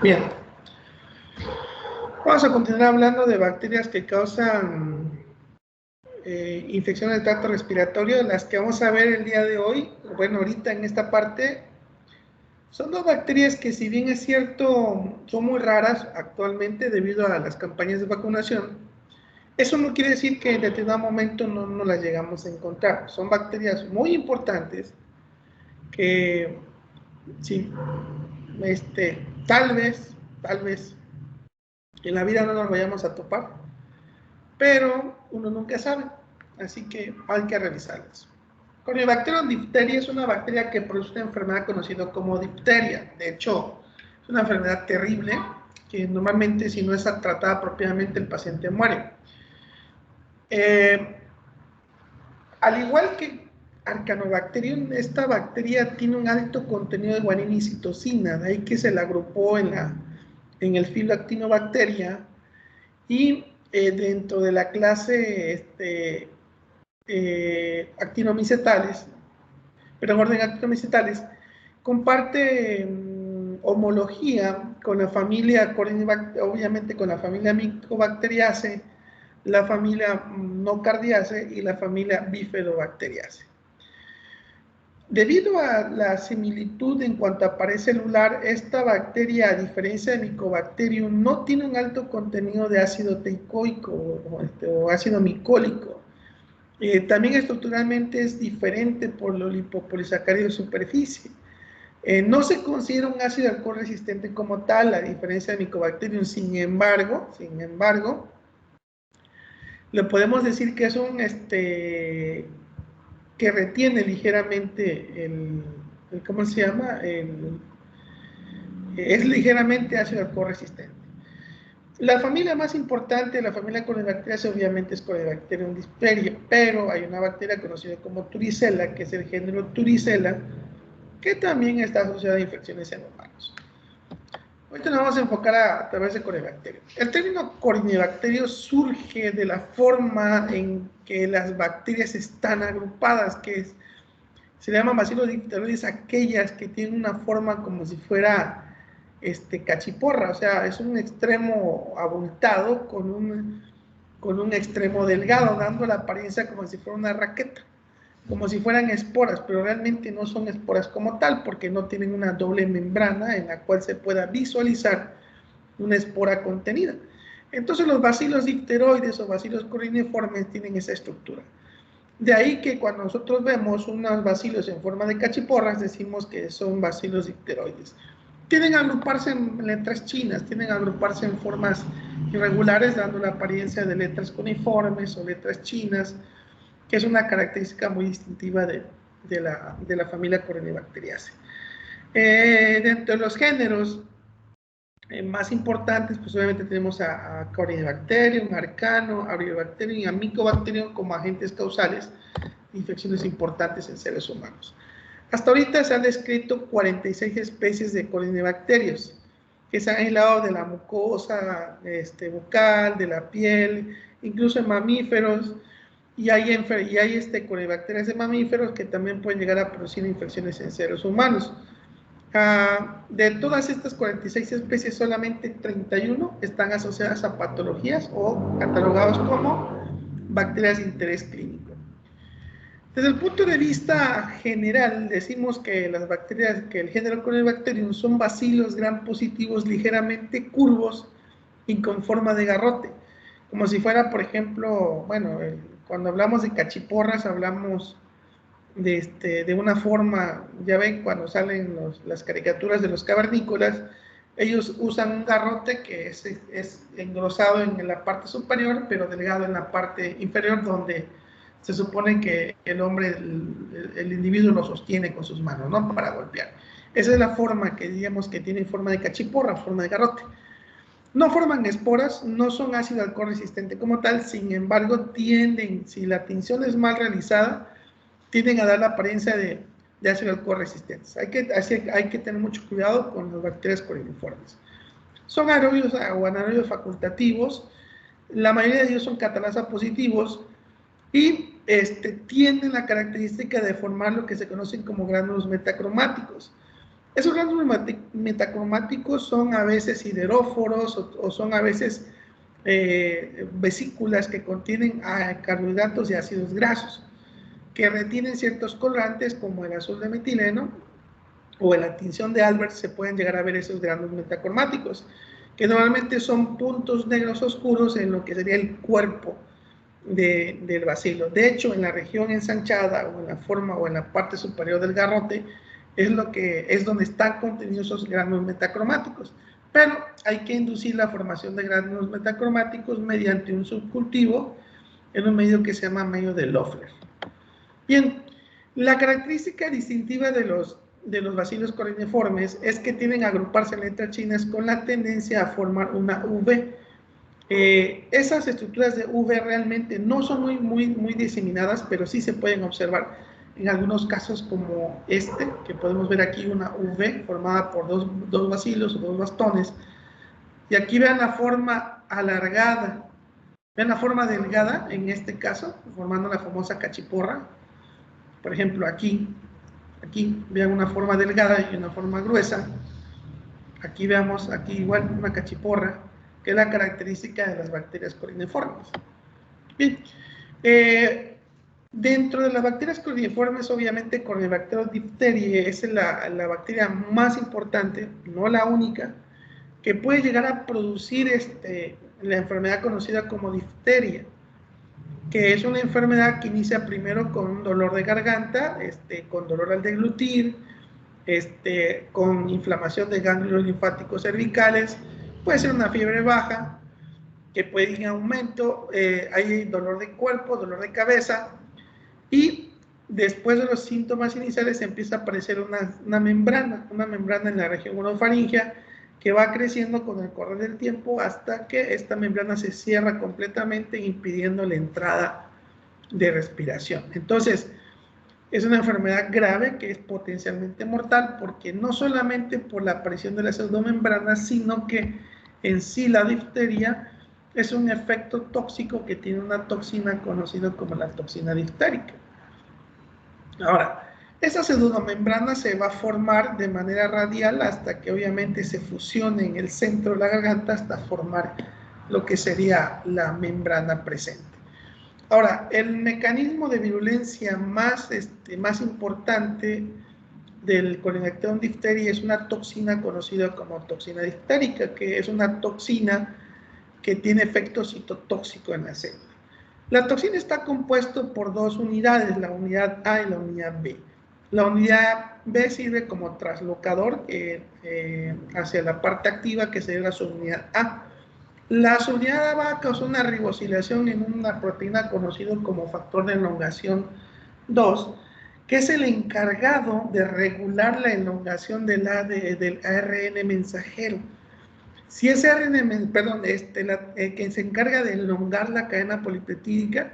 Bien, vamos a continuar hablando de bacterias que causan infecciones del tracto respiratorio. Las que vamos a ver el día de hoy, bueno, ahorita en esta parte, son dos bacterias que, si bien es cierto, son muy raras actualmente debido a las campañas de vacunación. Eso no quiere decir que en determinado momento no las llegamos a encontrar. Son bacterias muy importantes que, sí, tal vez en la vida no nos vayamos a topar, pero uno nunca sabe, así que hay que revisarlas. Corynebacterium diphtheria es una bacteria que produce una enfermedad conocida como difteria. De hecho, es una enfermedad terrible que normalmente, si no es tratada propiamente, el paciente muere. Al igual que Arcanobacterium, esta bacteria tiene un alto contenido de guanina y citosina, de ahí que se la agrupó en el filo Actinobacteria, y dentro de la clase actinomicetales, pero en orden actinomicetales, comparte homología con la familia obviamente con la familia Mycobacteriaceae, la familia Nocardiaceae y la familia Bifidobacteriaceae. Debido a la similitud en cuanto a pared celular, esta bacteria, a diferencia de Mycobacterium, no tiene un alto contenido de ácido teicoico o ácido micólico. También estructuralmente es diferente por los lipopolisacáridos de superficie. No se considera un ácido alcohol resistente como tal, a diferencia de Mycobacterium. Sin embargo, le podemos decir que es un que retiene ligeramente ¿cómo se llama? Es ligeramente ácido alcohol resistente. La familia más importante de la familia Corynebacteriaceae obviamente es Corynebacterium diphtheria, pero hay una bacteria conocida como Turicella, que es el género Turicella, que también está asociada a infecciones en humanos. Ahorita nos vamos a enfocar a través de Corynebacterium. El término Corynebacterio surge de la forma en que las bacterias están agrupadas, que se le llaman bacilos difteroides aquellas que tienen una forma como si fuera cachiporra, o sea, es un extremo abultado con un extremo delgado, dando la apariencia como si fuera una raqueta, como si fueran esporas, pero realmente no son esporas como tal, porque no tienen una doble membrana en la cual se pueda visualizar una espora contenida. Entonces los bacilos difteroides o bacilos coryneiformes tienen esa estructura. De ahí que cuando nosotros vemos unos bacilos en forma de cachiporras, decimos que son bacilos difteroides. Tienden a agruparse en letras chinas, tienden a agruparse en formas irregulares, dando la apariencia de letras cuneiformes o letras chinas, que es una característica muy distintiva de la familia Corynebacteriaceae. Dentro de los géneros más importantes, pues obviamente tenemos a Corynebacterium, Arcano, Abribacterium y a Mycobacterium como agentes causales de infecciones importantes en seres humanos. Hasta ahorita se han descrito 46 especies de corynebacterios que se han aislado de la mucosa bucal, de la piel, incluso en mamíferos, y hay corynebacterias de mamíferos que también pueden llegar a producir infecciones en seres humanos. De todas estas 46 especies, solamente 31 están asociadas a patologías o catalogados como bacterias de interés clínico. Desde el punto de vista general, decimos que las bacterias, que el género Corynebacterium son bacilos gram positivos ligeramente curvos y con forma de garrote, como si fuera, por ejemplo, bueno, cuando hablamos de cachiporras hablamos de una forma, ya ven cuando salen las caricaturas de los cavernícolas, ellos usan un garrote que es engrosado en la parte superior, pero delgado en la parte inferior, donde se supone que el hombre, el individuo lo sostiene con sus manos, ¿no? Para golpear. Esa es la forma que digamos que tiene forma de cachiporra, forma de garrote. No forman esporas, no son ácido alcohol resistente como tal, sin embargo tienden, si la tinción es mal realizada, tienden a dar la apariencia de ácido alcohol resistentes. Hay que tener mucho cuidado con las bacterias coryneiformes. Son aerobios o anaerobios facultativos, la mayoría de ellos son catalasa positivos y tienen la característica de formar lo que se conocen como gránulos metacromáticos. Esos granos metacromáticos son a veces sideróforos o son a veces vesículas que contienen carbohidratos y ácidos grasos, que retienen ciertos colorantes como el azul de metileno o en la tinción de Albert se pueden llegar a ver esos granos metacromáticos, que normalmente son puntos negros oscuros en lo que sería el cuerpo del bacilo. De hecho, en la región ensanchada o en la forma o en la parte superior del garrote es donde están contenidos esos granos metacromáticos. Pero hay que inducir la formación de granos metacromáticos mediante un subcultivo en un medio que se llama medio de Loeffler. Bien, la característica distintiva de los bacilos coroniformes es que tienden a agruparse en letras chinas con la tendencia a formar una V. Esas estructuras de V realmente no son muy diseminadas, pero sí se pueden observar en algunos casos como este, que podemos ver aquí una V formada por dos bacilos o dos bastones. Y aquí vean la forma alargada, vean la forma delgada en este caso, formando la famosa cachiporra. Por ejemplo, aquí vean una forma delgada y una forma gruesa. Aquí veamos, aquí igual una cachiporra, que es la característica de las bacterias coroniformes. Bien, dentro de las bacterias coroniformes, obviamente Corynebacterium diphtheriae es la bacteria más importante, no la única, que puede llegar a producir la enfermedad conocida como difteria, que es una enfermedad que inicia primero con un dolor de garganta, con dolor al deglutir, con inflamación de ganglios linfáticos cervicales, puede ser una fiebre baja, que puede ir en aumento, hay dolor de cuerpo, dolor de cabeza, y después de los síntomas iniciales empieza a aparecer una membrana en la región orofaringea, que va creciendo con el correr del tiempo hasta que esta membrana se cierra completamente, impidiendo la entrada de respiración. Entonces, es una enfermedad grave que es potencialmente mortal, porque no solamente por la aparición de la pseudomembrana, sino que en sí la difteria es un efecto tóxico que tiene una toxina conocida como la toxina diftérica. Ahora, esa pseudomembrana se va a formar de manera radial hasta que obviamente se fusione en el centro de la garganta hasta formar lo que sería la membrana presente. Ahora, el mecanismo de virulencia más importante del Corynebacterium diphtheriae es una toxina conocida como toxina diftérica, que es una toxina que tiene efecto citotóxico en la célula. La toxina está compuesta por dos unidades, la unidad A y la unidad B. La unidad B sirve como traslocador hacia la parte activa, que sería la subunidad A. La subunidad A va a causar una ribosilación en una proteína conocida como factor de elongación 2, que es el encargado de regular la elongación del ARN mensajero. Si ese ARN, perdón, que se encarga de elongar la cadena polipeptídica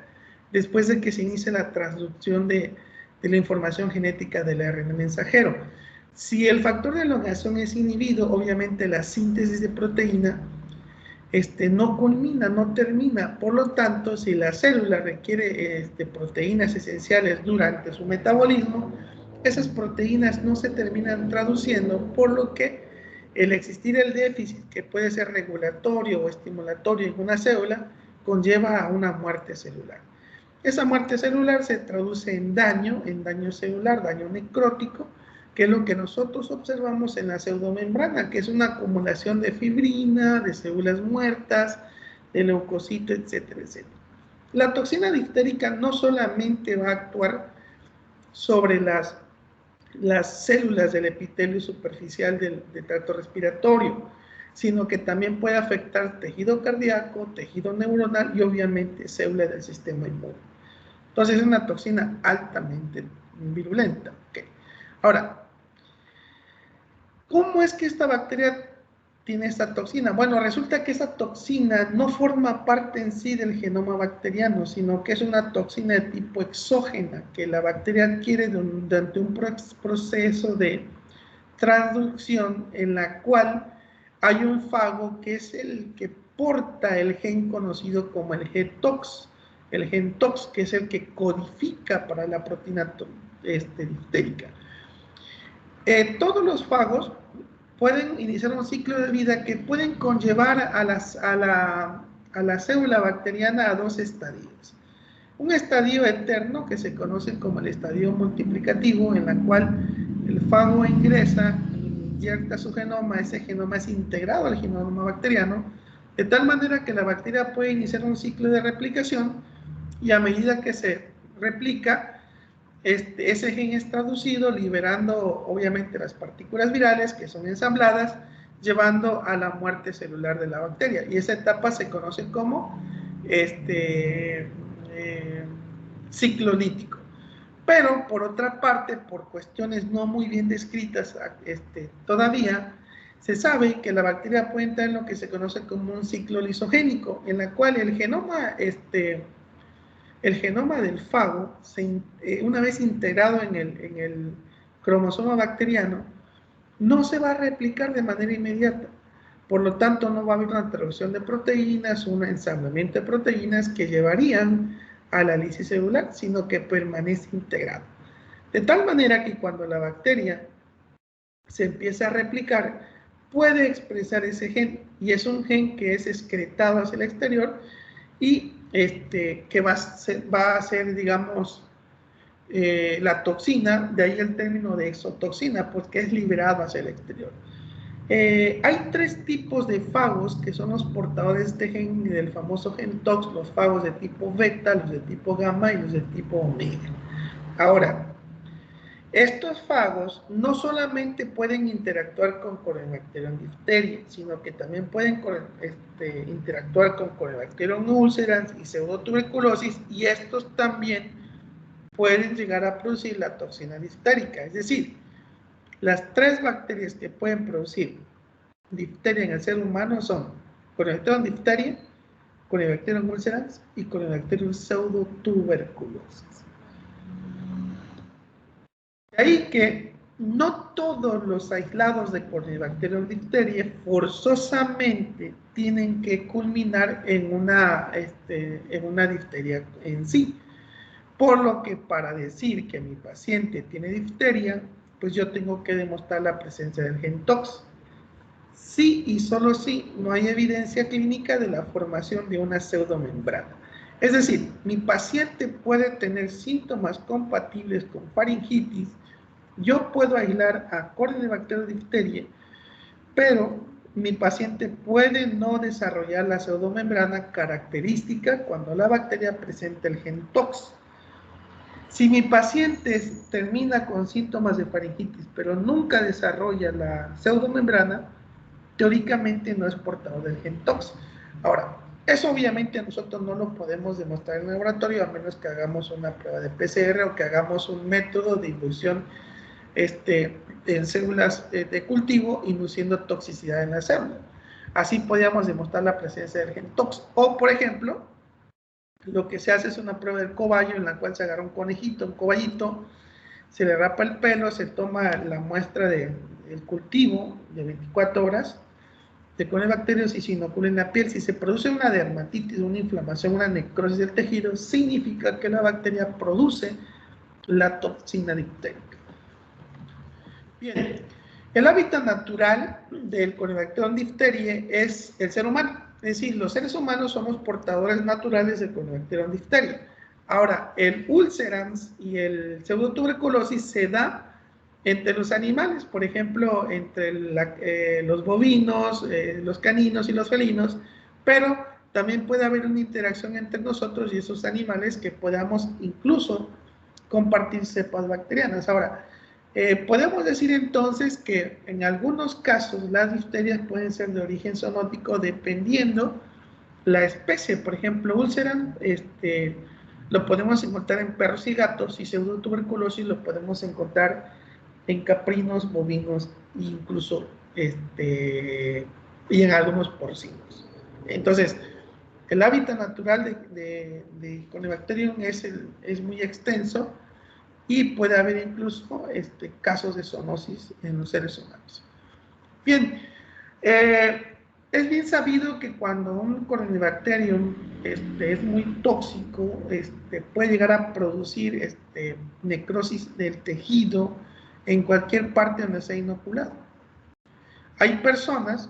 después de que se inicie la transducción de la información genética del ARN mensajero. Si el factor de elongación es inhibido, obviamente la síntesis de proteína no culmina, no termina. Por lo tanto, si la célula requiere proteínas esenciales durante su metabolismo, esas proteínas no se terminan traduciendo, por lo que el existir el déficit, que puede ser regulatorio o estimulatorio en una célula, conlleva a una muerte celular. Esa muerte celular se traduce en daño celular, daño necrótico, que es lo que nosotros observamos en la pseudomembrana, que es una acumulación de fibrina, de células muertas, de leucocitos, etcétera, etcétera. La toxina diftérica no solamente va a actuar sobre las células del epitelio superficial del tracto respiratorio, sino que también puede afectar tejido cardíaco, tejido neuronal y obviamente células del sistema inmune. Entonces es una toxina altamente virulenta. Okay. Ahora, ¿cómo es que esta bacteria tiene esta toxina? Bueno, resulta que esa toxina no forma parte en sí del genoma bacteriano, sino que es una toxina de tipo exógena, que la bacteria adquiere durante un proceso de transducción en la cual hay un fago que es el que porta el gen conocido como el GTOX, que es el que codifica para la proteína diftérica. Todos los fagos pueden iniciar un ciclo de vida que pueden conllevar a la célula bacteriana a dos estadios. Un estadio eterno que se conoce como el estadio multiplicativo, en la cual el fago ingresa, inyecta su genoma, ese genoma es integrado al genoma bacteriano, de tal manera que la bacteria puede iniciar un ciclo de replicación y a medida que se replica, ese gen es traducido liberando obviamente las partículas virales que son ensambladas, llevando a la muerte celular de la bacteria. Y esa etapa se conoce como ciclo lítico. Pero por otra parte, por cuestiones no muy bien descritas todavía, se sabe que la bacteria puede entrar en lo que se conoce como un ciclo lisogénico, en la cual el genoma del fago, una vez integrado en el cromosoma bacteriano, no se va a replicar de manera inmediata. Por lo tanto, no va a haber una traducción de proteínas, un ensamblamiento de proteínas que llevarían a la lisis celular, sino que permanece integrado. De tal manera que cuando la bacteria se empieza a replicar, puede expresar ese gen, y es un gen que es excretado hacia el exterior y que va a ser, digamos, la toxina, de ahí el término de exotoxina, pues que es liberado hacia el exterior. Hay tres tipos de fagos que son los portadores de este gen, del famoso gen tox, los fagos de tipo beta, los de tipo gamma y los de tipo omega. Ahora, estos fagos no solamente pueden interactuar con Corynebacterium diphtheria, sino que también pueden interactuar con Corynebacterium ulcerans y pseudotuberculosis, y estos también pueden llegar a producir la toxina diftérica. Es decir, las tres bacterias que pueden producir difteria en el ser humano son Corynebacterium diphtheria, Corynebacterium ulcerans y Corynebacterium pseudotuberculosis. De ahí que no todos los aislados de Corynebacterium diphtheria forzosamente tienen que culminar en una difteria en sí. Por lo que para decir que mi paciente tiene difteria, pues yo tengo que demostrar la presencia del gen TOX. Sí y solo sí no hay evidencia clínica de la formación de una pseudomembrana. Es decir, mi paciente puede tener síntomas compatibles con faringitis, yo puedo aislar a Corynebacterium diphtheria, pero mi paciente puede no desarrollar la pseudomembrana característica cuando la bacteria presenta el gen TOX. Si mi paciente termina con síntomas de faringitis, pero nunca desarrolla la pseudomembrana, teóricamente no es portador del gen TOX. Ahora, eso obviamente nosotros no lo podemos demostrar en el laboratorio, a menos que hagamos una prueba de PCR o que hagamos un método de inducción en células de cultivo, induciendo toxicidad en la célula. Así podríamos demostrar la presencia del gen TOX. O, por ejemplo, lo que se hace es una prueba del cobayo, en la cual se agarra un conejito, un coballito, se le rapa el pelo, se toma la muestra del cultivo de 24 horas de Corynebacterium y se inocula en la piel. Si se produce una dermatitis, una inflamación, una necrosis del tejido, significa que la bacteria produce la toxina difterica. Bien, el hábitat natural del Corynebacterium diphtheriae es el ser humano. Es decir, los seres humanos somos portadores naturales del Corynebacterium diphtheriae. Ahora, el ulcerans y el pseudotuberculosis se da entre los animales, por ejemplo, entre los bovinos, los caninos y los felinos, pero también puede haber una interacción entre nosotros y esos animales que podamos incluso compartir cepas bacterianas. Ahora, podemos decir entonces que en algunos casos las difterias pueden ser de origen zoonótico dependiendo la especie. Por ejemplo, ulceran lo podemos encontrar en perros y gatos, y pseudotuberculosis lo podemos encontrar en caprinos, bovinos e incluso y en algunos porcinos. Entonces, el hábitat natural de Corynebacterium es muy extenso, y puede haber incluso casos de zoonosis en los seres humanos. Bien, es bien sabido que cuando un Corynebacterium es muy tóxico, puede llegar a producir necrosis del tejido, en cualquier parte donde sea inoculado. Hay personas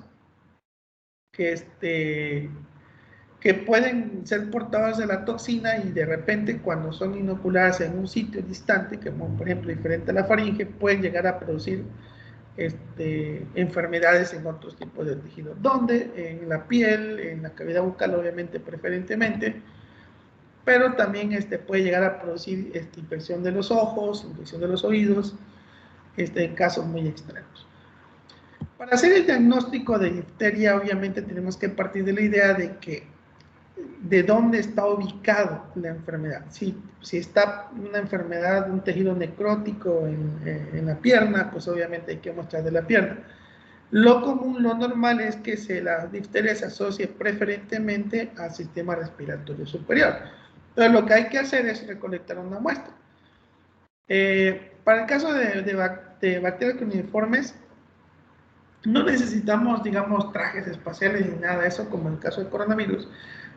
que pueden ser portadoras de la toxina y de repente cuando son inoculadas en un sitio distante, como por ejemplo diferente a la faringe, pueden llegar a producir enfermedades en otros tipos de tejido. ¿Dónde? En la piel, en la cavidad bucal, obviamente, preferentemente, pero también puede llegar a producir infección de los ojos, infección de los oídos, en casos muy extremos. Para hacer el diagnóstico de difteria, obviamente tenemos que partir de la idea de dónde está ubicado la enfermedad. Si está una enfermedad, un tejido necrótico en la pierna, pues obviamente hay que mostrar de la pierna. Lo común, lo normal es que la difteria se asocie preferentemente al sistema respiratorio superior. Entonces lo que hay que hacer es recolectar una muestra. Para el caso de bacterias cuneiformes, no necesitamos, digamos, trajes espaciales ni nada de eso, como en el caso del coronavirus,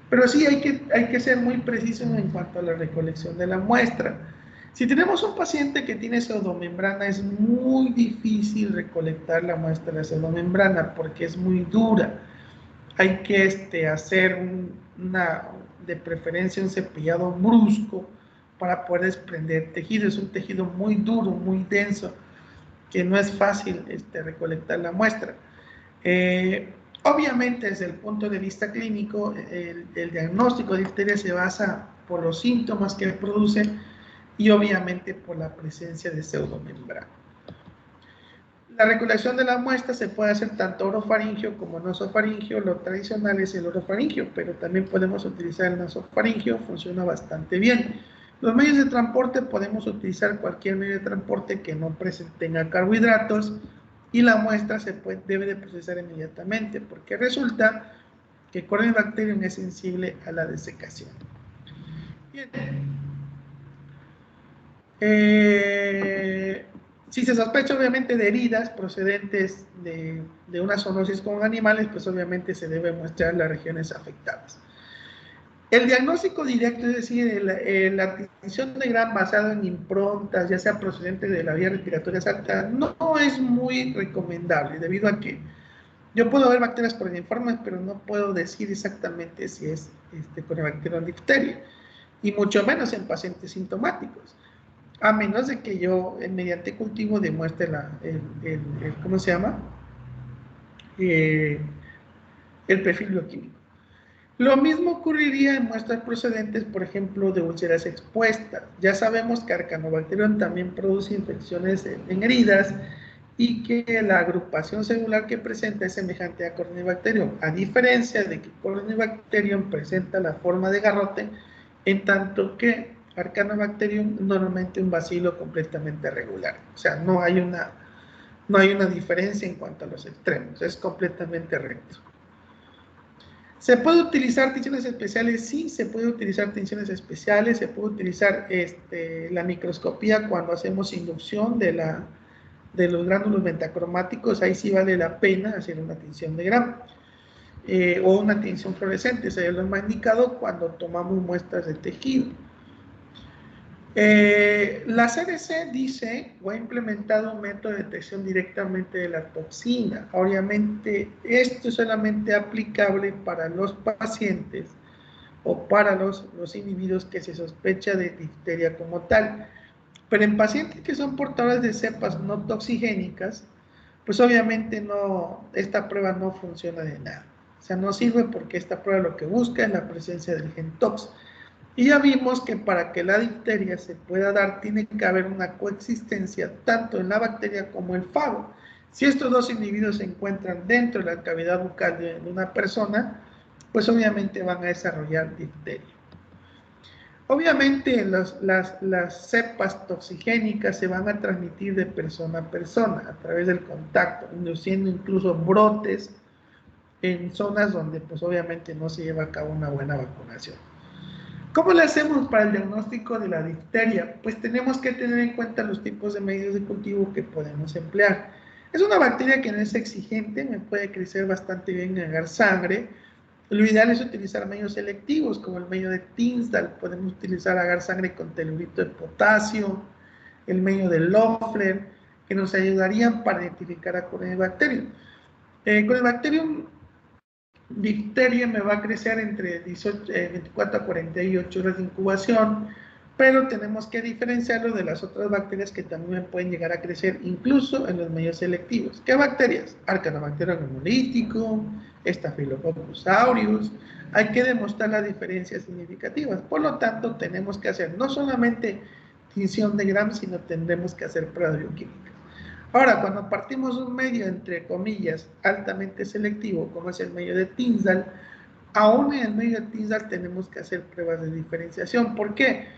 pero sí hay que ser muy precisos en cuanto a la recolección de la muestra. Si tenemos un paciente que tiene pseudomembrana, es muy difícil recolectar la muestra de pseudomembrana porque es muy dura. Hay que hacer de preferencia un cepillado brusco para poder desprender tejido. Es un tejido muy duro, muy denso, que no es fácil recolectar la muestra. Obviamente, desde el punto de vista clínico, el diagnóstico de difteria se basa por los síntomas que produce y obviamente por la presencia de pseudomembrana. La recolección de la muestra se puede hacer tanto orofaringio como nasofaringio. Lo tradicional es el orofaringio, pero también podemos utilizar el nasofaringio, funciona bastante bien. Los medios de transporte, podemos utilizar cualquier medio de transporte que no tenga carbohidratos, y la muestra debe de procesar inmediatamente, porque resulta que Corynebacterium es sensible a la desecación. Bien. Si se sospecha obviamente de heridas procedentes de una zoonosis con animales, pues obviamente se debe muestrar las regiones afectadas. El diagnóstico directo, es decir, la adquisición de Gram basado en improntas, ya sea procedente de la vía respiratoria alta, no es muy recomendable, debido a que yo puedo ver bacterias coryneiformes, pero no puedo decir exactamente si es Corynebacterium difteria, y mucho menos en pacientes sintomáticos, a menos de que yo mediante cultivo demuestre ¿cómo se llama? El perfil bioquímico. Lo mismo ocurriría en muestras procedentes, por ejemplo, de úlceras expuestas. Ya sabemos que Arcanobacterium también produce infecciones en heridas y que la agrupación celular que presenta es semejante a Corynebacterium, a diferencia de que Corynebacterium presenta la forma de garrote, en tanto que Arcanobacterium normalmente un bacilo completamente regular. O sea, no hay una diferencia en cuanto a los extremos, es completamente recto. ¿Se puede utilizar tinciones especiales? Sí, se puede utilizar tinciones especiales, se puede utilizar la microscopía cuando hacemos inducción de los gránulos metacromáticos. Ahí sí vale la pena hacer una tinción de Gram o una tinción fluorescente, sería lo más indicado cuando tomamos muestras de tejido. La CDC dice o ha implementado un método de detección directamente de la toxina. Obviamente, esto es solamente aplicable para los pacientes o para los individuos que se sospecha de difteria como tal. Pero en pacientes que son portadores de cepas no toxigénicas, pues obviamente esta prueba no funciona de nada. O sea, no sirve porque esta prueba lo que busca es la presencia del gen TOX. Y ya vimos que para que la difteria se pueda dar, tiene que haber una coexistencia tanto en la bacteria como el fago. Si estos dos individuos se encuentran dentro de la cavidad bucal de una persona, pues obviamente van a desarrollar difteria. Obviamente las cepas toxigénicas se van a transmitir de persona a persona a través del contacto, induciendo incluso brotes en zonas donde pues obviamente no se lleva a cabo una buena vacunación. ¿Cómo le hacemos para el diagnóstico de la difteria? Pues tenemos que tener en cuenta los tipos de medios de cultivo que podemos emplear. Es una bacteria que no es exigente, me puede crecer bastante bien en agar sangre. Lo ideal es utilizar medios selectivos, como el medio de Tinsdal. Podemos utilizar agar sangre con telurito de potasio, el medio de Loeffler, que nos ayudarían para identificar a Corynebacterium. Corynebacterium diphtheria me va a crecer entre 24 a 48 horas de incubación, pero tenemos que diferenciarlo de las otras bacterias que también pueden llegar a crecer incluso en los medios selectivos. ¿Qué bacterias? Arcanobacterium hemolítico, Staphylococcus aureus. Hay que demostrar las diferencias significativas. Por lo tanto, tenemos que hacer no solamente tinción de Gram, sino tendremos que hacer pruebas bioquímicas. Ahora, cuando partimos un medio, entre comillas, altamente selectivo, como es el medio de Tinsdale, aún en el medio de Tinsdale tenemos que hacer pruebas de diferenciación. ¿Por qué?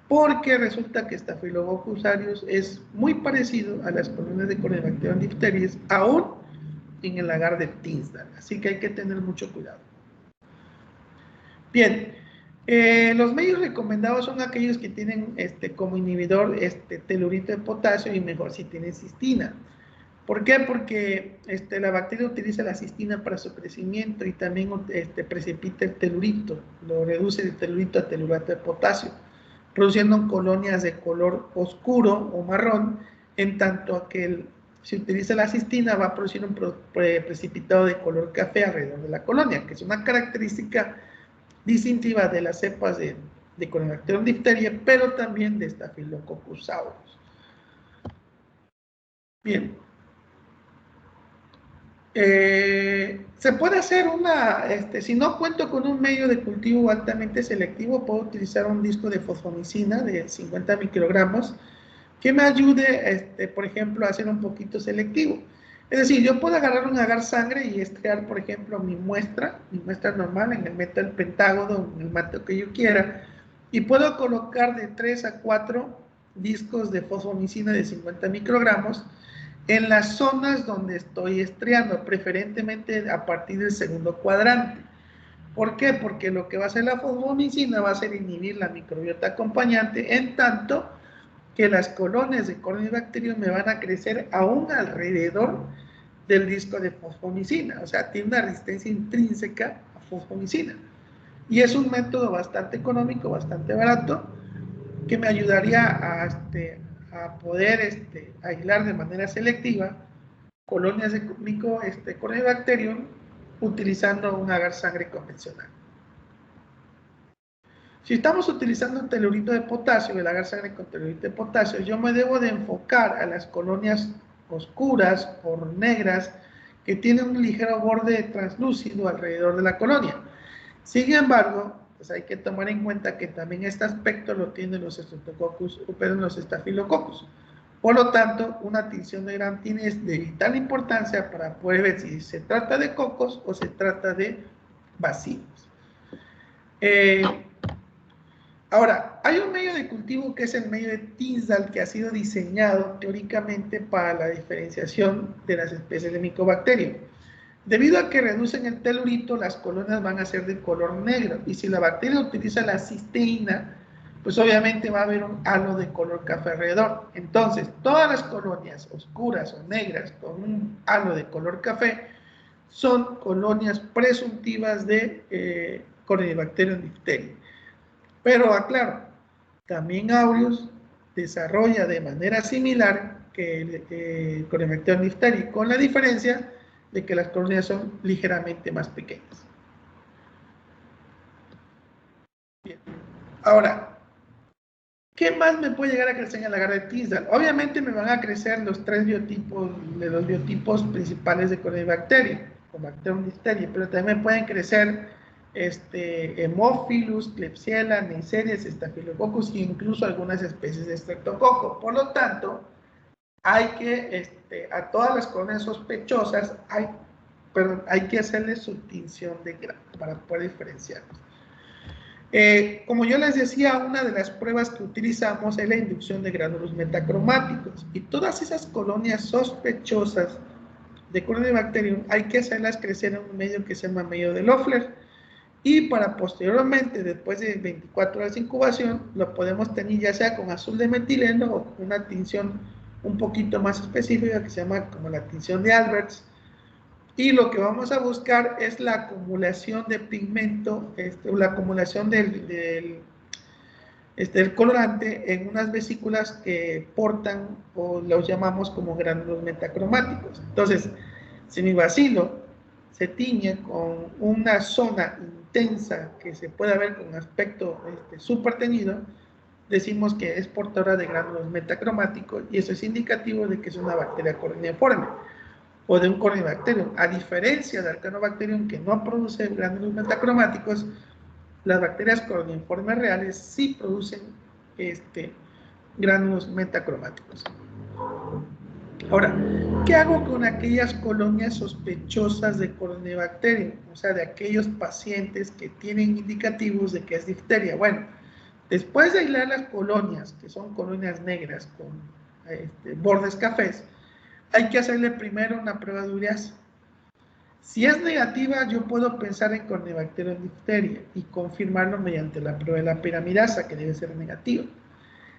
Porque resulta que Staphylococcus aureus es muy parecido a las colonias de Corynebacterium diphtheriae, aún en el agar de Tinsdale. Así que hay que tener mucho cuidado. Bien, los medios recomendados son aquellos que tienen como inhibidor telurito de potasio y mejor si tienen cistina. ¿Por qué? Porque la bacteria utiliza la cistina para su crecimiento y también precipita el telurito, lo reduce de telurito a telurato de potasio, produciendo colonias de color oscuro o marrón, en tanto que si utiliza la cistina va a producir un precipitado de color café alrededor de la colonia, que es una característica distintiva de las cepas de Corynebacterium diphtheriae, pero también de Staphylococcus aureus. Bien. Se puede hacer si no cuento con un medio de cultivo altamente selectivo, puedo utilizar un disco de fosfomicina de 50 microgramos que me ayude, por ejemplo, a hacer un poquito selectivo. Es decir, yo puedo agarrar un agar sangre y estrear, por ejemplo, mi muestra normal en el metal pentágono, en el método que yo quiera, y puedo colocar de 3 a 4 discos de fosfomicina de 50 microgramos en las zonas donde estoy estreando, preferentemente a partir del segundo cuadrante. ¿Por qué? Porque lo que va a hacer la fosfomicina va a ser inhibir la microbiota acompañante, en tanto que las colonias de Corynebacterium me van a crecer aún alrededor del disco de fosfomicina, o sea, tiene una resistencia intrínseca a fosfomicina. Y es un método bastante económico, bastante barato, que me ayudaría a poder aislar de manera selectiva colonias de Corynebacterium utilizando un agar sangre convencional. Si estamos utilizando un telurito de potasio, el agar sangre con telurito de potasio, yo me debo de enfocar a las colonias oscuras o negras que tienen un ligero borde translúcido alrededor de la colonia. Sin embargo, pues hay que tomar en cuenta que también este aspecto lo tienen los Streptococcus, pero los Staphylococcus. Por lo tanto, una tinción de Gram tiene es de vital importancia para poder ver si se trata de cocos o se trata de bacilos. Ahora, hay un medio de cultivo que es el medio de Tinsdale que ha sido diseñado teóricamente para la diferenciación de las especies de Mycobacterium. Debido a que reducen el telurito, las colonias van a ser de color negro, y si la bacteria utiliza la cisteína, pues obviamente va a haber un halo de color café alrededor. Entonces, todas las colonias oscuras o negras con un halo de color café son colonias presuntivas de Corynebacterium diphtheriae. Pero aclaro, también aureus desarrolla de manera similar que el Corynebacterium diphtheriae, con la diferencia de que las colonias son ligeramente más pequeñas. Bien. Ahora, ¿qué más me puede llegar a crecer en el agar de Tinsdale? Obviamente me van a crecer los tres biotipos, de los biotipos principales de Corynebacterium, Corynebacterium diphtheriae, pero también me pueden crecer Haemophilus, Klebsiella, Neisseria, Staphylococcus e incluso algunas especies de Streptococcus. Por lo tanto, hay que, a todas las colonias sospechosas, hay que hacerle su tinción de Gram para poder diferenciarlos. Como yo les decía, una de las pruebas que utilizamos es la inducción de gránulos metacromáticos, y todas esas colonias sospechosas de Corynebacterium hay que hacerlas crecer en un medio que se llama medio de Loeffler, y para posteriormente, después de 24 horas de incubación, lo podemos tener ya sea con azul de metileno o con una tinción un poquito más específica que se llama como la tinción de Alberts. Y lo que vamos a buscar es la acumulación de pigmento, la acumulación del el colorante en unas vesículas que portan o los llamamos como gránulos metacromáticos. Entonces, si mi bacilo se tiñe con una zona intensa que se pueda ver con aspecto súper teñido, decimos que es portadora de gránulos metacromáticos y eso es indicativo de que es una bacteria coroniforme o de un Corynebacterium. A diferencia del Arcanobacterium que no produce gránulos metacromáticos, las bacterias coroniformes reales sí producen gránulos metacromáticos. Ahora, ¿qué hago con aquellas colonias sospechosas de Corynebacterium? O sea, de aquellos pacientes que tienen indicativos de que es difteria. Bueno, después de aislar las colonias, que son colonias negras con bordes cafés, hay que hacerle primero una prueba de ureasa. Si es negativa, yo puedo pensar en Corynebacterium difteria y confirmarlo mediante la prueba de la piramidasa, que debe ser negativa.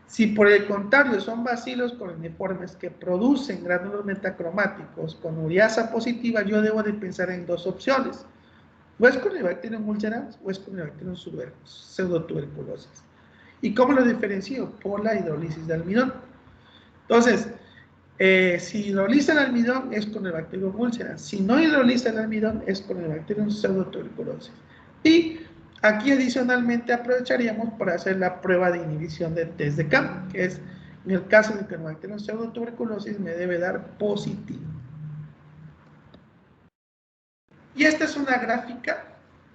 Si por el contrario son bacilos coroniformes que producen gránulos metacromáticos con ureasa positiva, yo debo de pensar en dos opciones. O es Corynebacterium ulcerans o es Corynebacterium pseudotuberculosis. ¿Y cómo lo diferencio? Por la hidrólisis de almidón. Entonces, si hidroliza el almidón es Corynebacterium ulcerans. Si no hidroliza el almidón es Corynebacterium pseudotuberculosis. Y aquí adicionalmente aprovecharíamos para hacer la prueba de inhibición de test de campo, que es, en el caso de Corynebacterium pseudotuberculosis, me debe dar positivo. Y esta es una gráfica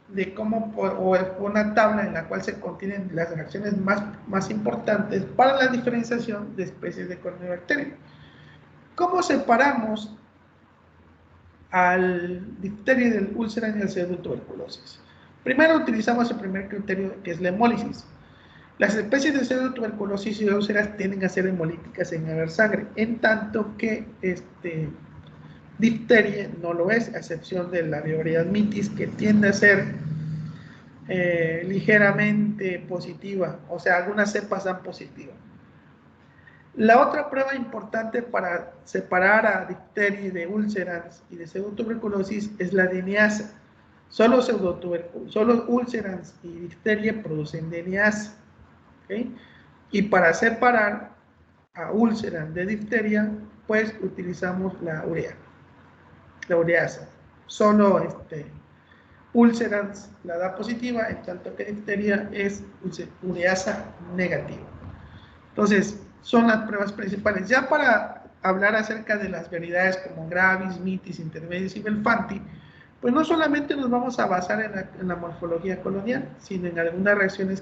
de cómo, o una tabla en la cual se contienen las reacciones más importantes para la diferenciación de especies de Corynebacterium. ¿Cómo separamos al difteria del úlceras y al pseudotuberculosis? Primero utilizamos el primer criterio, que es la hemólisis. Las especies de pseudotuberculosis y de úlceras tienden a ser hemolíticas en haber sangre, en tanto que difteria no lo es, a excepción de la viroridad mitis, que tiende a ser ligeramente positiva, o sea, algunas cepas dan positiva. La otra prueba importante para separar a difteria de úlceras y de pseudotuberculosis es la DNase. Solo úlceras y difteria producen DNase. ¿Okay? Y para separar a úlceras de difteria, pues utilizamos la ureasa. Solo úlceras la da positiva, en tanto que difteria es ureasa negativa. Entonces, son las pruebas principales. Ya para hablar acerca de las variedades como Gravis, Mitis, Intermediis y Belfanti, pues no solamente nos vamos a basar en la morfología colonial, sino en algunas reacciones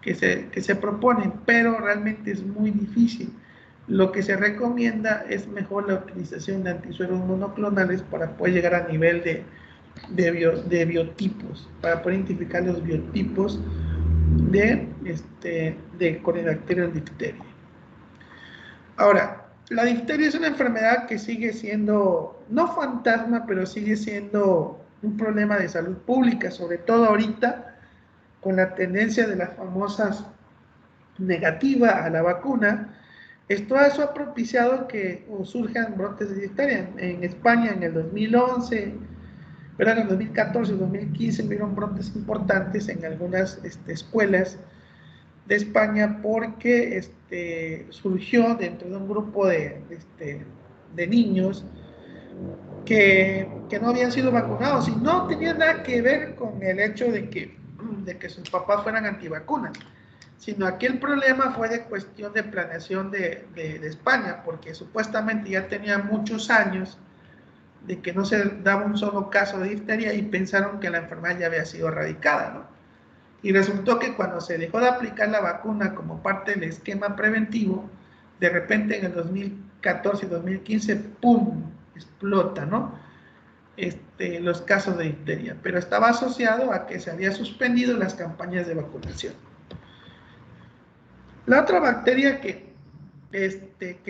que se proponen, pero realmente es muy difícil. Lo que se recomienda es mejor la utilización de antisueros monoclonales para poder llegar a nivel de biotipos, para poder identificar los biotipos de Corynebacterium difteria. Ahora, la difteria es una enfermedad que sigue siendo, no fantasma, pero sigue siendo un problema de salud pública, sobre todo ahorita, con la tendencia de las famosas negativa a la vacuna. Todo eso ha propiciado que surjan brotes de difteria. En España en el 2011, pero en el 2014 y 2015 hubieron brotes importantes en algunas escuelas de España porque surgió dentro de un grupo de niños que no habían sido vacunados y no tenía nada que ver con el hecho de que sus papás fueran antivacunas, sino aquí el problema fue de cuestión de planeación de España, porque supuestamente ya tenía muchos años de que no se daba un solo caso de difteria y pensaron que la enfermedad ya había sido erradicada, ¿no? Y resultó que cuando se dejó de aplicar la vacuna como parte del esquema preventivo, de repente en el 2014 y 2015, ¡pum!, explota, ¿no? Los casos de difteria, pero estaba asociado a que se había suspendido las campañas de vacunación. La otra bacteria que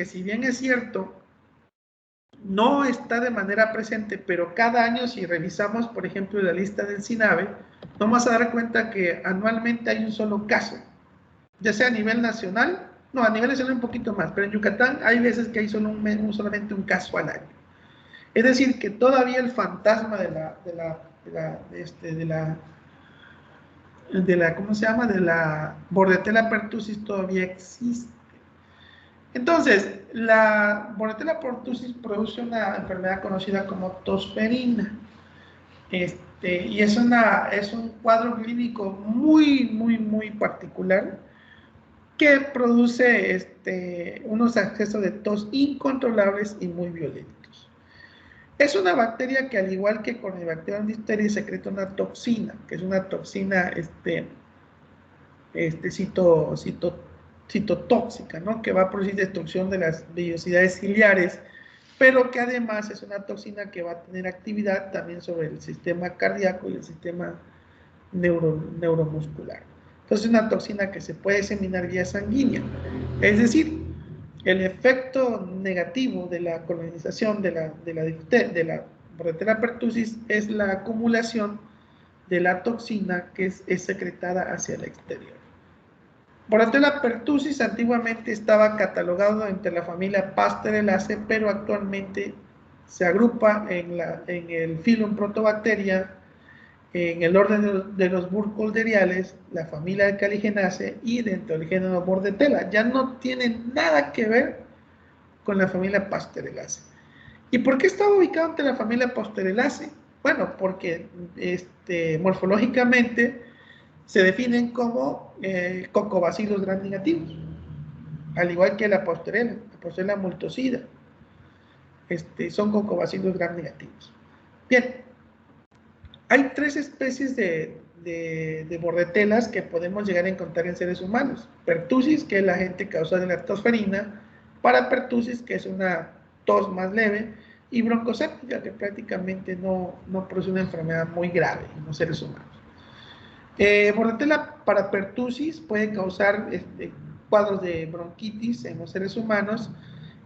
si bien es cierto, no está de manera presente, pero cada año si revisamos, por ejemplo, la lista del CINAVE, vamos a dar cuenta que anualmente hay un solo caso, ya sea a nivel nacional, no, a nivel nacional un poquito más, pero en Yucatán hay veces que hay solamente un caso al año. Es decir, que todavía el fantasma de la ¿cómo se llama? De la Bordetella pertussis todavía existe. Entonces, la Bordetella pertussis produce una enfermedad conocida como tosferina. Y es un cuadro clínico muy particular que produce unos accesos de tos incontrolables y muy violentos. Es una bacteria que, al igual que Corynebacterium diphtheria, secreta una toxina, que es una toxina citotóxica, ¿no? Que va a producir destrucción de las vellosidades ciliares, pero que además es una toxina que va a tener actividad también sobre el sistema cardíaco y el sistema neuromuscular. Entonces, es una toxina que se puede diseminar vía sanguínea. Es decir, el efecto negativo de la colonización de la Bordetella pertussis es la acumulación de la toxina que es secretada hacia el exterior. Bordetella pertussis antiguamente estaba catalogado entre la familia Pasteurellacea, pero actualmente se agrupa en el filum Protobacteria, en el orden de los burkholderiales, la familia Alcaligenaceae y dentro del género Bordetella. Ya no tienen nada que ver con la familia Pasteurellacea. ¿Y por qué estaba ubicado entre la familia Pasteurellacea? Bueno, porque morfológicamente se definen como Coccobacillus gram-negativos, al igual que la Pasteurella multocida, son Coccobacillus gram-negativos. Bien, hay 3 especies de bordetelas que podemos llegar a encontrar en seres humanos. Pertussis, que es la agente causal de la tosferina, parapertussis, que es una tos más leve, y broncoséptica, que prácticamente no produce una enfermedad muy grave en los seres humanos. Bordetella parapertussis puede causar cuadros de bronquitis en los seres humanos,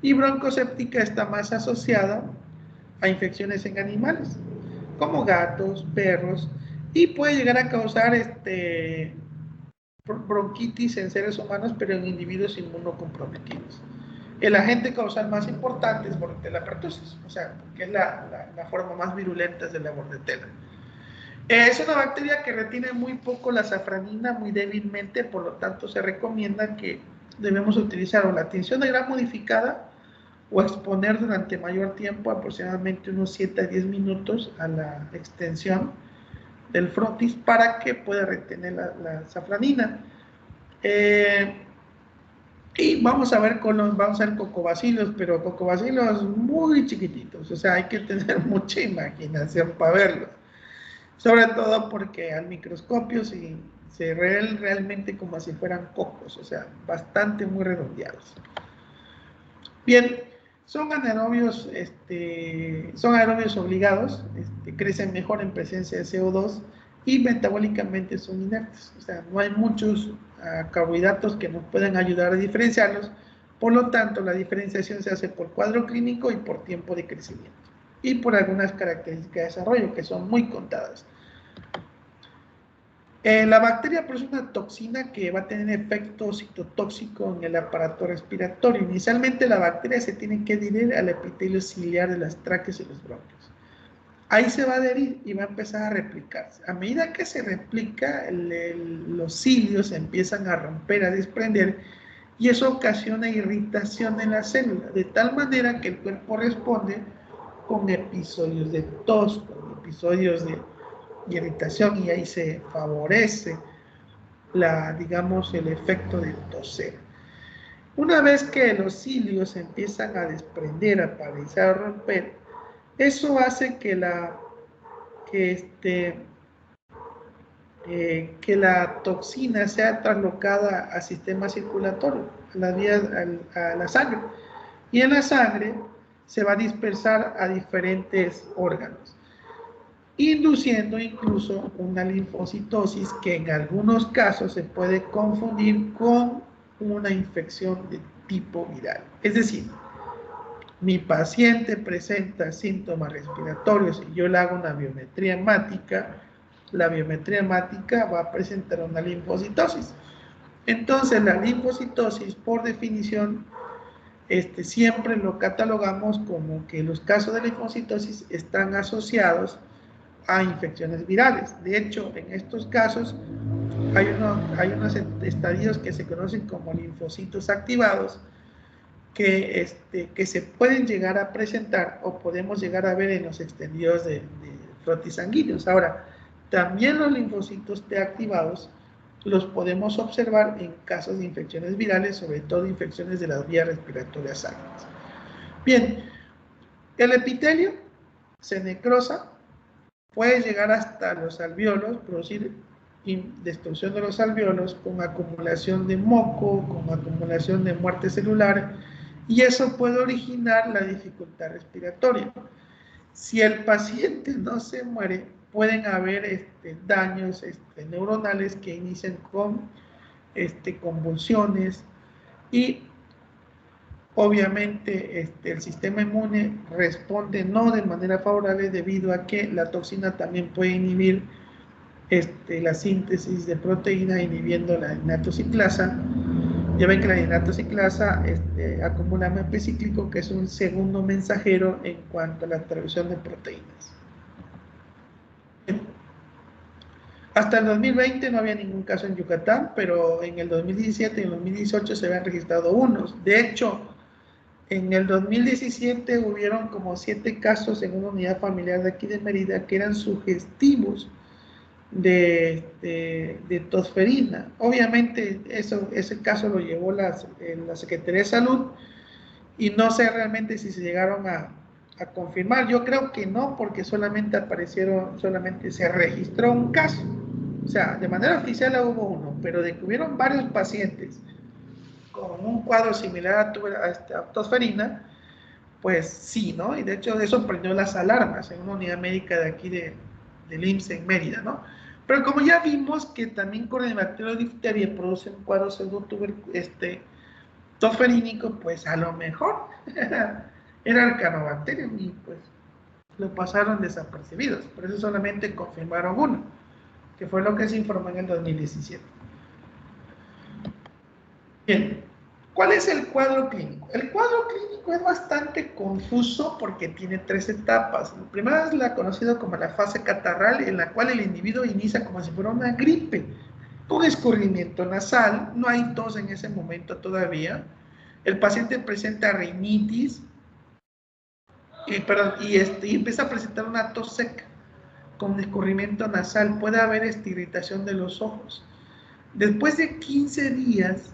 y broncoséptica está más asociada a infecciones en animales, como gatos, perros, y puede llegar a causar bronquitis en seres humanos, pero en individuos inmunocomprometidos. El agente causal más importante es Bordetella pertussis, o sea, porque es la forma más virulenta de la Bordetella. Es una bacteria que retiene muy poco la safranina, muy débilmente, por lo tanto se recomienda que debemos utilizar o la tinción de gram modificada o exponer durante mayor tiempo, aproximadamente unos 7 a 10 minutos, a la extensión del frotis para que pueda retener la safranina. Y vamos a ver coccobacillus, pero coccobacillus muy chiquititos, o sea, hay que tener mucha imaginación para verlos. Sobre todo porque al microscopio se ven realmente como si fueran cocos, o sea, bastante muy redondeados. Bien, son anaerobios obligados, crecen mejor en presencia de CO2 y metabólicamente son inertes, o sea, no hay muchos carbohidratos que nos puedan ayudar a diferenciarlos, por lo tanto la diferenciación se hace por cuadro clínico y por tiempo de crecimiento y por algunas características de desarrollo que son muy contadas. La bacteria produce una toxina que va a tener efecto citotóxico en el aparato respiratorio. Inicialmente la bacteria se tiene que adherir al epitelio ciliar de las tráqueas y los bronquios. Ahí se va a adherir y va a empezar a replicarse. A medida que se replica, los cilios se empiezan a romper, a desprender, y eso ocasiona irritación en la célula, de tal manera que el cuerpo responde con episodios de tos, con episodios de irritación, y ahí se favorece digamos, el efecto de toser. Una vez que los cilios empiezan a desprender, a paralizar, a romper, eso hace que la toxina sea traslocada al sistema circulatorio, a la sangre, y en la sangre se va a dispersar a diferentes órganos, induciendo incluso una linfocitosis que en algunos casos se puede confundir con una infección de tipo viral. Es decir, mi paciente presenta síntomas respiratorios y yo le hago una biometría hemática, la biometría hemática va a presentar una linfocitosis. Entonces, la linfocitosis, por definición, siempre lo catalogamos como que los casos de linfocitosis están asociados a infecciones virales. De hecho, en estos casos, hay unos estadios que se conocen como linfocitos activados que se pueden llegar a presentar o podemos llegar a ver en los extendidos de frotis sanguíneos. Ahora, también los linfocitos T activados los podemos observar en casos de infecciones virales, sobre todo infecciones de las vías respiratorias altas. Bien, el epitelio se necrosa, puede llegar hasta los alvéolos, producir destrucción de los alvéolos con acumulación de moco, con acumulación de muerte celular, y eso puede originar la dificultad respiratoria. Si el paciente no se muere, pueden haber daños neuronales que inician con convulsiones y obviamente el sistema inmune responde no de manera favorable debido a que la toxina también puede inhibir la síntesis de proteína inhibiendo la dinatociclasa. Ya ven que la dinatociclasa acumula AMP cíclico, que es un segundo mensajero en cuanto a la traducción de proteínas. Hasta el 2020 no había ningún caso en Yucatán, pero en el 2017 y en el 2018 se habían registrado unos. De hecho, en el 2017 hubieron como 7 casos en una unidad familiar de aquí de Mérida que eran sugestivos de tosferina. Obviamente ese caso lo llevó la Secretaría de Salud y no sé realmente si se llegaron a confirmar. Yo creo que no, porque solamente se registró un caso. O sea, de manera oficial hubo uno, pero de que hubieron varios pacientes con un cuadro similar a tosferina, pues sí, ¿no? Y de hecho eso prendió las alarmas en una unidad médica de aquí del IMSS en Mérida, ¿no? Pero como ya vimos que también Corynebacterium diphtheriae produce un cuadro tosferínico, pues a lo mejor era el Canobacterium y pues lo pasaron desapercibidos. Por eso solamente confirmaron uno, que fue lo que se informó en el 2017. Bien, ¿cuál es el cuadro clínico? El cuadro clínico es bastante confuso porque tiene 3 etapas. La primera es la conocida como la fase catarral, en la cual el individuo inicia como si fuera una gripe, con escurrimiento nasal, no hay tos en ese momento todavía. El paciente presenta rinitis y empieza a presentar una tos seca con escurrimiento nasal. Puede haber irritación de los ojos. Después de 15 días,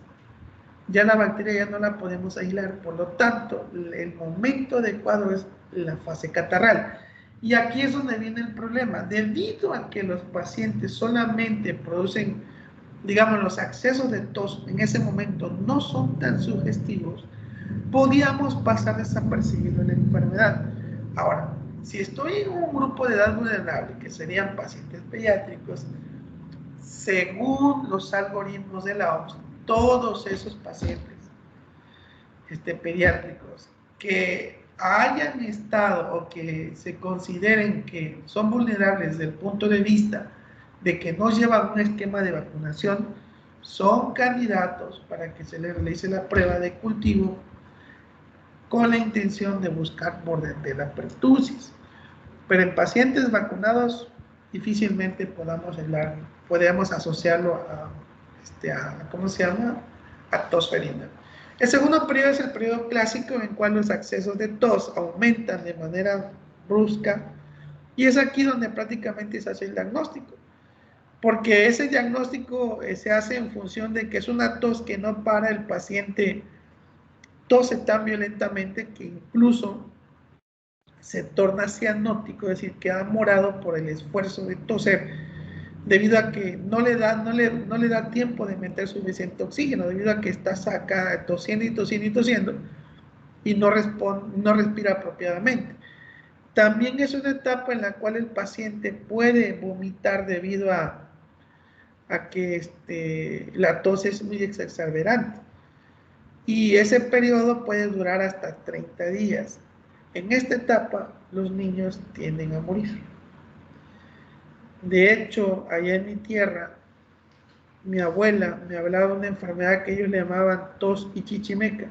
ya la bacteria ya no la podemos aislar, por lo tanto, el momento adecuado es la fase catarral. Y aquí es donde viene el problema. Debido a que los pacientes solamente producen, digamos, los accesos de tos en ese momento no son tan sugestivos, podíamos pasar desapercibido la enfermedad. Ahora, si estoy en un grupo de edad vulnerable, que serían pacientes pediátricos, según los algoritmos de la OMS, todos esos pacientes pediátricos que hayan estado o que se consideren que son vulnerables desde el punto de vista de que no llevan un esquema de vacunación, son candidatos para que se les realice la prueba de cultivo con la intención de buscar Bordetella pertussis. Pero en pacientes vacunados difícilmente podemos asociarlo ¿cómo se llama? A tosferina. El segundo periodo es el periodo clásico en el cual los accesos de tos aumentan de manera brusca y es aquí donde prácticamente se hace el diagnóstico, porque ese diagnóstico se hace en función de que es una tos que no para, el paciente tose tan violentamente que incluso se torna cianótico, es decir, queda morado por el esfuerzo de toser, debido a que no le da tiempo de meter suficiente oxígeno, debido a que está tosiendo y tosiendo y tosiendo, y no respira apropiadamente. También es una etapa en la cual el paciente puede vomitar debido a que la tos es muy exacerbante. Y ese periodo puede durar hasta 30 días. En esta etapa, los niños tienden a morir. De hecho, allá en mi tierra, mi abuela me hablaba de una enfermedad que ellos le llamaban tos y chichimeca.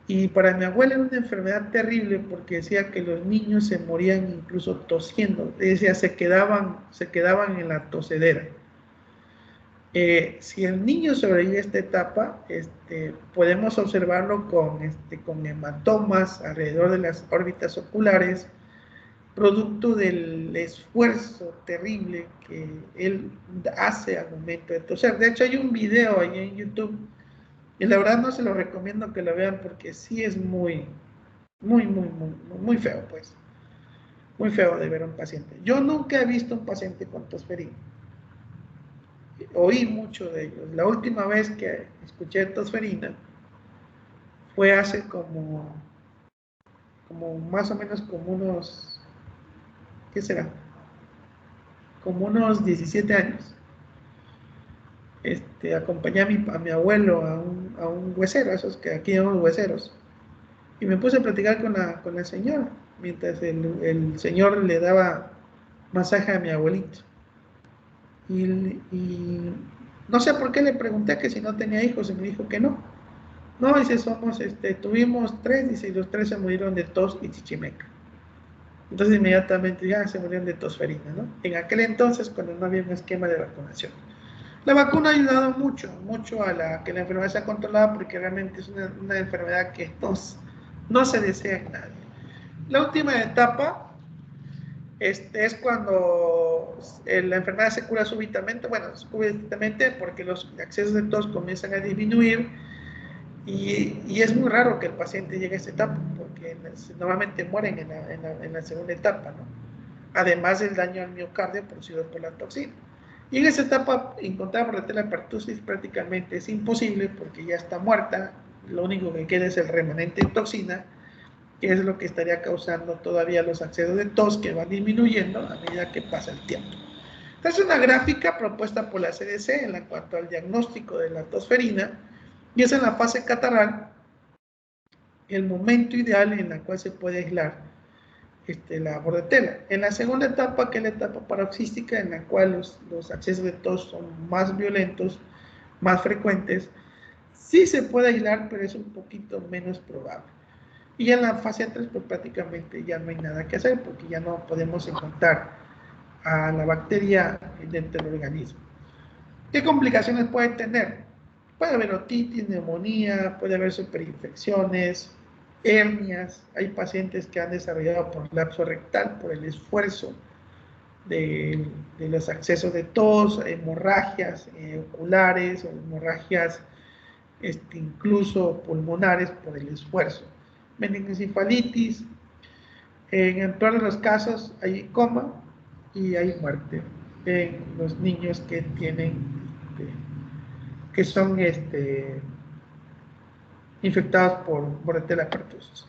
Y para mi abuela era una enfermedad terrible porque decía que los niños se morían incluso tosiendo. Decía, se quedaban en la tosedera. Si el niño sobrevive a esta etapa, podemos observarlo con hematomas alrededor de las órbitas oculares, producto del esfuerzo terrible que él hace al momento de toser. De hecho, hay un video ahí en YouTube, y la verdad no se lo recomiendo que lo vean porque sí es muy feo, pues. Muy feo de ver a un paciente. Yo nunca he visto un paciente con tosferina. Oí mucho de ellos. La última vez que escuché tosferina fue hace como más o menos como unos, ¿qué será? Como unos 17 años. Acompañé a mi abuelo a un huesero, esos que aquí llamamos hueseros, y me puse a platicar con la señora, mientras el señor le daba masaje a mi abuelito. Y no sé por qué le pregunté que si no tenía hijos y me dijo que no. No, dice, tuvimos 3, dice, y los 3 se murieron de tos y chichimeca. Entonces inmediatamente ya se murieron de tosferina, ¿no? En aquel entonces, cuando no había un esquema de vacunación. La vacuna ha ayudado mucho a que la enfermedad sea controlada, porque realmente es una enfermedad que no se desea en nadie. La última etapa es cuando la enfermedad se cura súbitamente, bueno, súbitamente porque los accesos de tos comienzan a disminuir, y es muy raro que el paciente llegue a esta etapa, porque normalmente mueren en la segunda etapa, ¿no? Además del daño al miocardio producido por la toxina. Y en esa etapa encontrar bordetella pertussis prácticamente es imposible, porque ya está muerta. Lo único que queda es el remanente de toxina, que es lo que estaría causando todavía los accesos de tos, que van disminuyendo a medida que pasa el tiempo. Esta es una gráfica propuesta por la CDC en cuanto al diagnóstico de la tosferina, y es en la fase catarral el momento ideal en el cual se puede aislar la bordetella. En la segunda etapa, que es la etapa paroxística, en la cual los accesos de tos son más violentos, más frecuentes, sí se puede aislar, pero es un poquito menos probable. Y en la fase 3, pues prácticamente ya no hay nada que hacer, porque ya no podemos encontrar a la bacteria dentro del organismo. ¿Qué complicaciones puede tener? Puede haber otitis, neumonía, puede haber superinfecciones, hernias. Hay pacientes que han desarrollado prolapso rectal por el esfuerzo de los accesos de tos, hemorragias oculares o hemorragias incluso pulmonares por el esfuerzo. Meningoencefalitis. En el peor de los casos hay coma y hay muerte en los niños que son infectados por bordetella pertussis.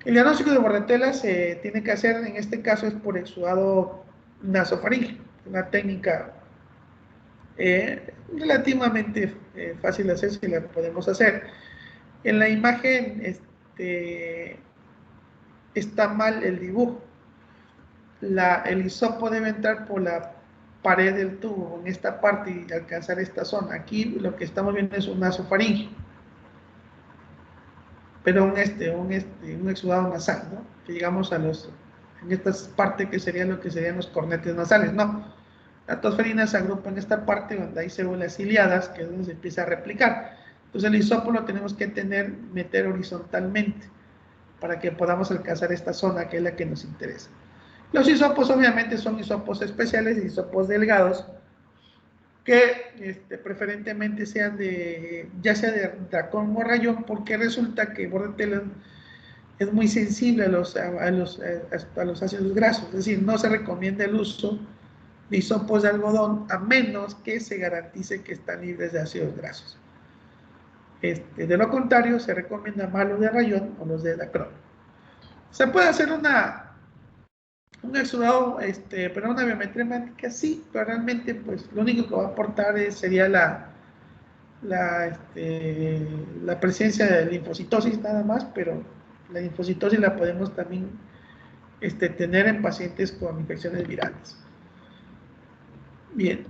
El diagnóstico de bordetella se tiene que hacer, en este caso es por exudado nasofaríngeo, una técnica relativamente fácil de hacer, si la podemos hacer. En la imagen está mal el dibujo. El hisopo debe entrar por la pared del tubo, en esta parte, y alcanzar esta zona. Aquí lo que estamos viendo es un nasofaríngeo, pero un exudado nasal, ¿no? Que llegamos en esta parte que serían lo que serían los cornetes nasales, no. La tosferina se agrupa en esta parte donde hay células ciliadas, que es donde se empieza a replicar. Entonces el hisopo lo tenemos que meter horizontalmente, para que podamos alcanzar esta zona, que es la que nos interesa. Los hisopos obviamente son hisopos especiales, hisopos delgados, que preferentemente sean ya sea de racón o rayón, porque resulta que bordetella es muy sensible a los ácidos grasos. Es decir, no se recomienda el uso de hisopos de algodón, a menos que se garantice que están libres de ácidos grasos. De lo contrario, se recomienda más los de rayón o los de dacron. Se puede hacer un exudado, pero una biometría hemática sí, pero realmente pues lo único que va a aportar sería la presencia de linfocitosis nada más, pero la linfocitosis la podemos también tener en pacientes con infecciones virales. Bien.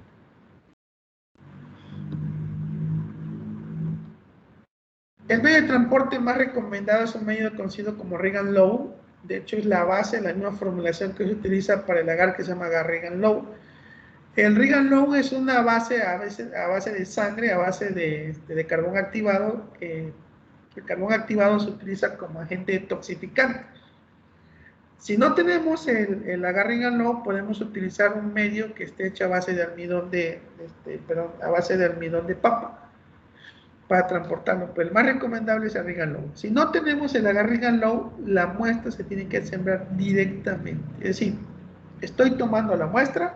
El medio de transporte más recomendado es un medio conocido como Reagan-Low. De hecho, es la base, la misma formulación que se utiliza para el agar, que se llama agar Reagan-Low. El Regan Low es una base a base de sangre, a base de carbón activado. El carbón activado se utiliza como agente detoxificante. Si no tenemos el agar Regan Low, podemos utilizar un medio que esté hecho a base de almidón a base de almidón de papa para transportarlo, pero el más recomendable es el Regan Low. Si no tenemos el agar Regan Low, la muestra se tiene que sembrar directamente. Es decir, estoy tomando la muestra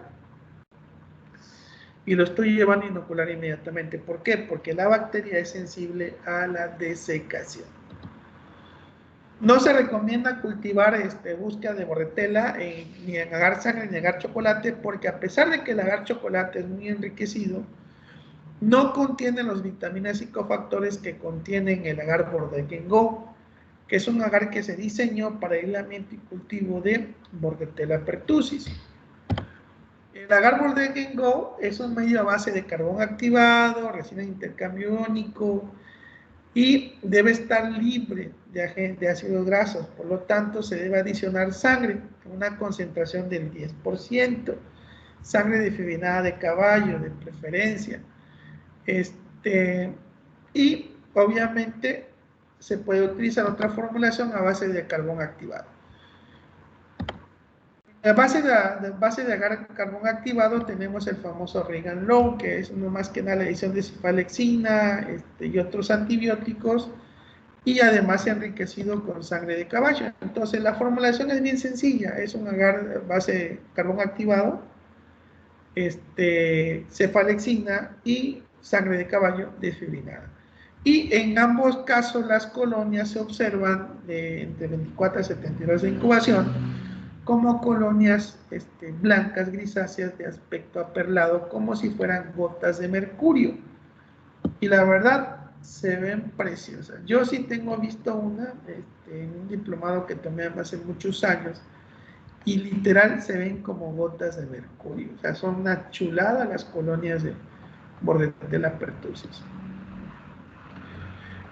y lo estoy llevando a inocular inmediatamente. ¿Por qué? Porque la bacteria es sensible a la desecación. No se recomienda cultivar búsqueda de bordetela ni en agar sangre ni en agar chocolate, porque a pesar de que el agar chocolate es muy enriquecido, no contiene los vitaminas y cofactores que contienen el agar Bordetella Go, que es un agar que se diseñó para el aislamiento y cultivo de Bordetella pertussis. El agar Bordetella Go es un medio a base de carbón activado, resina de intercambio iónico y debe estar libre de ácidos grasos. Por lo tanto, se debe adicionar sangre, una concentración del 10%, sangre difibrinada de caballo, de preferencia. Y obviamente se puede utilizar otra formulación a base de carbón activado. En base de agar carbón activado tenemos el famoso Regan Low, que es no más que nada la adición de cefalexina y otros antibióticos, y además enriquecido con sangre de caballo. Entonces la formulación es bien sencilla, es un agar base de carbón activado, cefalexina y sangre de caballo desfibrinada. Y en ambos casos las colonias se observan entre 24 a 72 de incubación como colonias blancas grisáceas de aspecto aperlado, como si fueran gotas de mercurio. Y la verdad, se ven preciosas. Yo sí tengo visto una en un diplomado que tomé hace muchos años, y literal se ven como gotas de mercurio. O sea, son una chulada las colonias de Bordetella pertussis.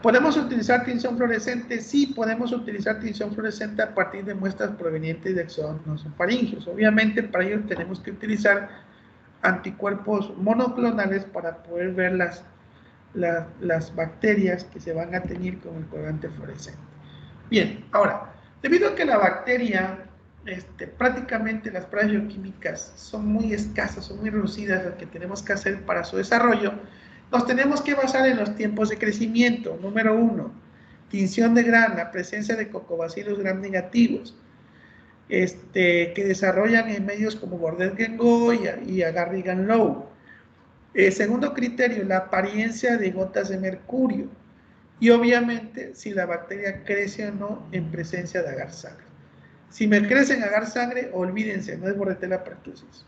¿Podemos utilizar tinción fluorescente? Sí, podemos utilizar tinción fluorescente a partir de muestras provenientes de exodos faringios. Obviamente, para ello tenemos que utilizar anticuerpos monoclonales para poder ver las bacterias que se van a teñir con el colorante fluorescente. Bien, ahora, debido a que la bacteria, prácticamente las pruebas bioquímicas son muy escasas, son muy reducidas las que tenemos que hacer para su desarrollo, nos tenemos que basar en los tiempos de crecimiento. Número 1, tinción de Gram, la presencia de Coccobacillus gram negativos, que desarrollan en medios como Bordetella Go y agar Regan Low. Segundo criterio, la apariencia de gotas de mercurio. Y obviamente, si la bacteria crece o no en presencia de agar sangre. Si me crece en agar sangre, olvídense, no es Bordetella pertussis.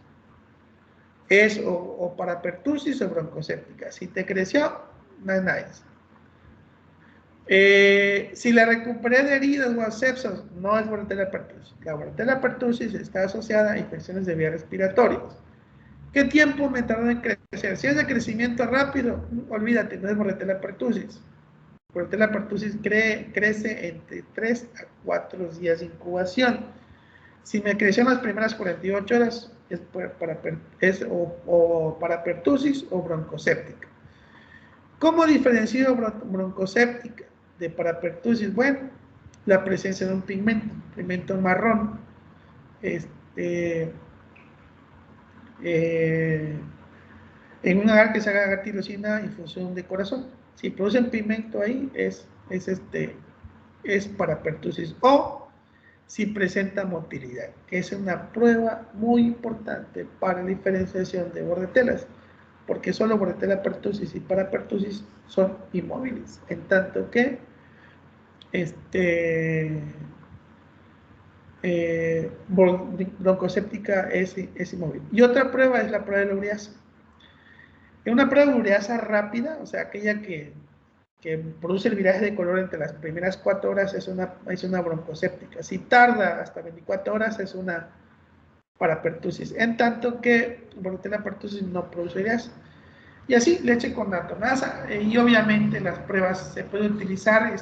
Es o para pertussis o broncoséptica. Si te creció, no es nice. Si la recuperé de heridas o abscesos, no es Bordetella pertussis. La Bordetella pertussis está asociada a infecciones de vías respiratorias. ¿Qué tiempo me tardó en crecer? Si es de crecimiento rápido, olvídate, no es Bordetella pertussis. Bordetella pertussis crece entre 3 a 4 días de incubación. Si me creció en las primeras 48 horas, es para pertussis o broncoséptica. ¿Cómo diferencio broncoséptica de parapertussis? Bueno, la presencia de un pigmento marrón, en un agar que se haga tirosina y función de corazón. Si producen pigmento ahí, es parapertussis. O si presenta motilidad, que es una prueba muy importante para la diferenciación de bordetelas, porque solo Bordetella pertussis y parapertussis son inmóviles, en tanto que broncoséptica es inmóvil. Y otra prueba es la prueba de la ureasa. En una prueba de ureasa rápida, o sea, aquella que produce el viraje de color entre las primeras 4 horas, es una broncoséptica. Si tarda hasta 24 horas, es una parapertussis. En tanto que Bordetella pertussis no produce ureasa. Y así, leche con natonasa. Y obviamente las pruebas se pueden utilizar,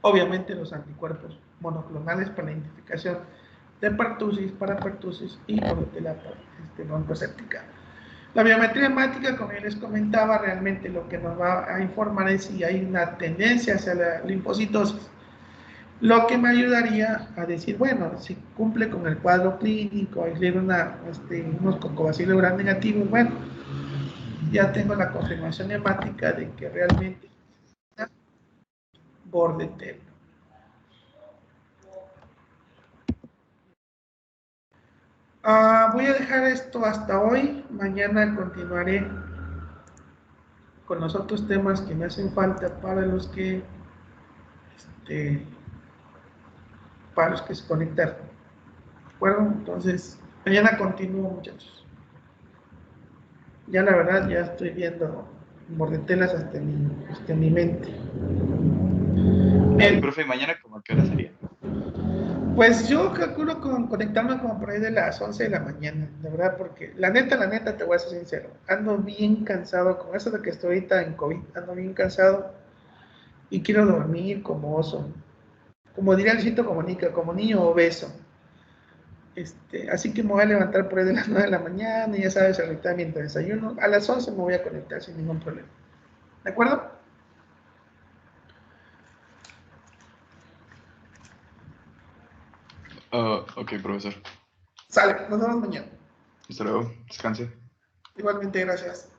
obviamente los anticuerpos monoclonales para la identificación de pertusis, parapertusis y bordetela broncoséptica. La biometría hemática, como yo les comentaba, realmente lo que nos va a informar es si hay una tendencia hacia la linfocitosis. Lo que me ayudaría a decir, bueno, si cumple con el cuadro clínico, hay unos cocobacilos gram negativos, bueno, ya tengo la confirmación hemática de que realmente es bordetela. Voy a dejar esto hasta hoy. Mañana continuaré con los otros temas que me hacen falta este, para los que se conectaron. ¿De acuerdo? Entonces, mañana continúo, muchachos. Ya la verdad, ya estoy viendo bordetelas hasta en mi mente. Ay, profe, ¿mañana como a qué hora sería? Pues yo calculo conectarme como por ahí de las 11 de la mañana, de verdad, porque la neta, te voy a ser sincero, ando bien cansado con eso de que estoy ahorita en COVID, ando bien cansado y quiero dormir como oso, como diría Luisito Comunica, como niño obeso. Así que me voy a levantar por ahí de las 9 de la mañana y ya sabes, ahorita mientras desayuno, a las 11 me voy a conectar sin ningún problema. ¿De acuerdo? Ok, profesor. Sale, nos vemos mañana. Hasta luego. Descanse. Igualmente, gracias.